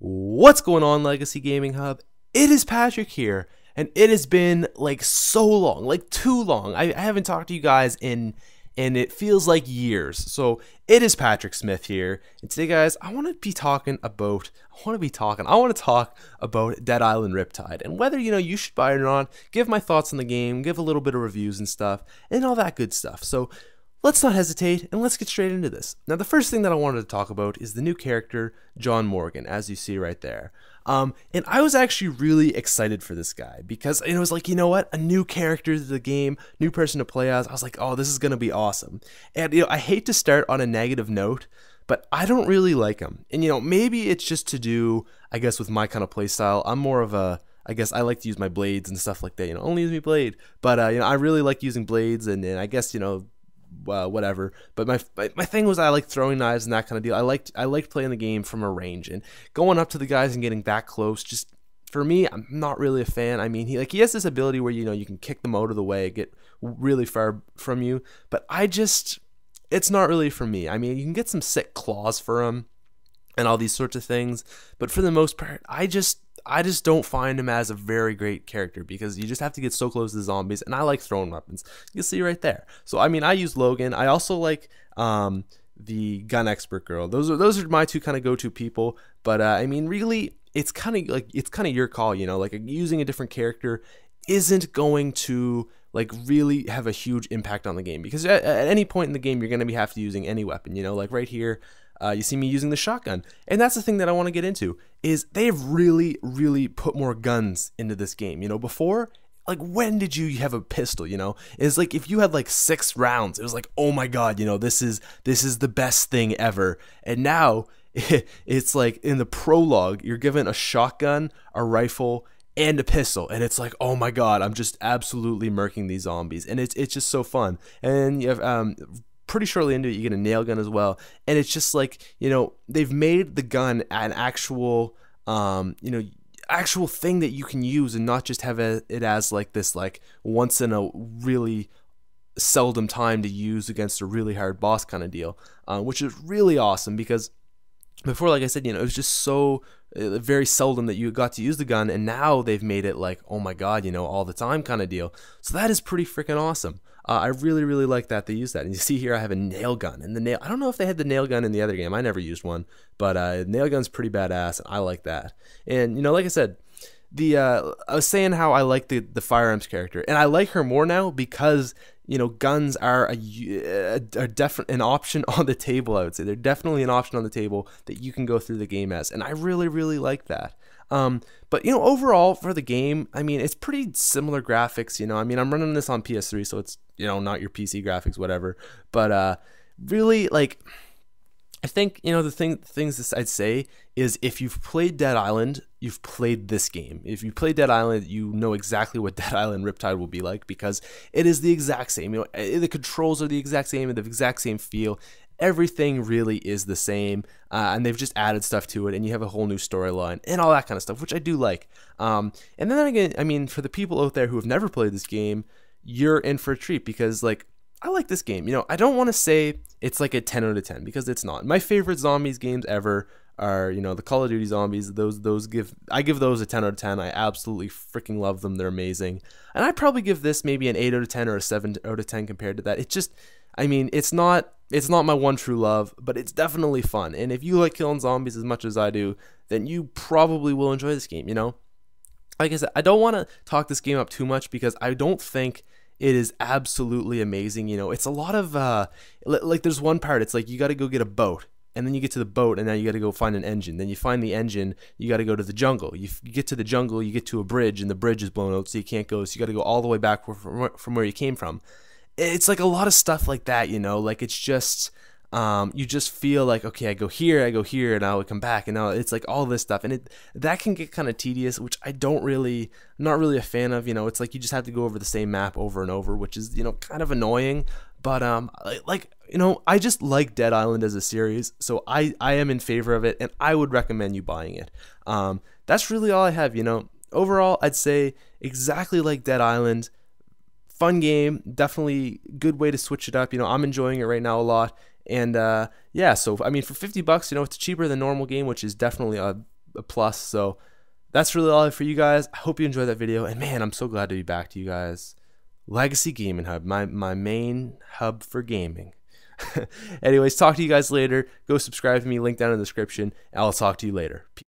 What's going on, Legacy Gaming Hub? It is Patrick here, and it has been like so long, like too long. I haven't talked to you guys and it feels like years. So it is Patrick Smith here, and today, guys, I want to talk about Dead Island Riptide and whether you should buy it or not. Give my thoughts on the game, give a little bit of reviews and stuff, and all that good stuff. So let's not hesitate and let's get straight into this. Now, the first thing that I wanted to talk about is the new character, John Morgan, as you see right there. And I was actually really excited for this guy because it was like, you know what, a new character to the game, new person to play as. I was like, oh, this is gonna be awesome. And I hate to start on a negative note, but I don't really like him. And maybe it's just to do, I guess, with my kind of play style. I'm more of a, I guess I like to use my blades and stuff like that. Only use me blade, but I really like using blades, and I guess whatever. But my thing was I like throwing knives and that kind of deal. I liked playing the game from a range and going up to the guys and getting that close. Just for me, I'm not really a fan. I mean, he has this ability where you can kick them out of the way, get really far from you. But it's not really for me. I mean, you can get some sick claws for him and all these sorts of things, but for the most part, I just don't find him as a very great character because you just have to get so close to the zombies, and I like throwing weapons. You see right there. So I mean, I use Logan. I also like the gun expert girl. Those are my two kind of go-to people. But I mean, really, it's kind of your call. Like using a different character isn't going to like really have a huge impact on the game, because at any point in the game you're going to have to using any weapon. Like right here. You see me using the shotgun, and that's the thing that I want to get into, is they've really put more guns into this game. Before, like, when did you have a pistol? It's like if you had like 6 rounds, it was like, oh my god, this is the best thing ever. And now it's like in the prologue, you're given a shotgun, a rifle, and a pistol, and it's like, oh my god, I'm just absolutely murking these zombies, and it's just so fun. And you have pretty shortly into it, you get a nail gun as well, and it's just like, they've made the gun an actual actual thing that you can use, and not just have it as like this like once in a really seldom time to use against a really hard boss kind of deal, which is really awesome. Because before, like I said, it was just so very seldom that you got to use the gun, and now they've made it like, oh my god, all the time kind of deal. So that is pretty freaking awesome. I really like that they use that. And you see here I have a nail gun, and I don't know if they had the nail gun in the other game. I never used one, but nail gun's pretty badass, and I like that. And like I said, I was saying how I like the firearms character, and I like her more now because guns are an option on the table. I would say they're definitely an option on the table that you can go through the game as, and I really like that. But overall for the game, I mean, it's pretty similar graphics. I mean, I'm running this on PS3, so it's not your PC graphics, whatever. But really, like, I think the things I'd say is, if you've played Dead Island, you've played this game. If you played Dead Island, you know exactly what Dead Island Riptide will be like, because it is the exact same. The controls are the exact same, and the exact same feel. Everything really is the same, and they've just added stuff to it, and you have a whole new storyline and all that kind of stuff, which I do like. And then again, I mean, for the people out there who have never played this game, you're in for a treat, because like, I like this game. I don't want to say it's like a 10 out of 10, because it's not. My favorite zombies games ever are, the Call of Duty zombies. I give those a 10 out of 10. I absolutely freaking love them. They're amazing. And I probably give this maybe an 8 out of 10 or a 7 out of 10 compared to that. It just, I mean, it's not my one true love, but it's definitely fun. And if you like killing zombies as much as I do, then you probably will enjoy this game. Like I said, I don't want to talk this game up too much, because I don't think it is absolutely amazing. It's a lot of like, there's one part, it's like you got to go get a boat, and then you get to the boat, and now you got to go find an engine. Then you find the engine, you got to go to the jungle. You get to the jungle, you get to a bridge, and the bridge is blown out, so you can't go. So you got to go all the way back from where you came from. It's like a lot of stuff like that, like, it's just you just feel like, okay, I go here, and now I come back, and now it's like all this stuff, and that can get kind of tedious, which I'm not really a fan of. It's like you just have to go over the same map over and over, which is kind of annoying. But I just like Dead Island as a series, so I am in favor of it, and I would recommend you buying it. That's really all I have. Overall, I'd say exactly like Dead Island. Fun game, definitely good way to switch it up. I'm enjoying it right now a lot. And yeah, so I mean, for $50, it's cheaper than normal game, which is definitely a a plus. So that's really all for you guys. I hope you enjoyed that video, and man, I'm so glad to be back to you guys. Legacy Gaming Hub, my main hub for gaming. Anyways, talk to you guys later. Go subscribe to me, link down in the description, and I'll talk to you later. Peace.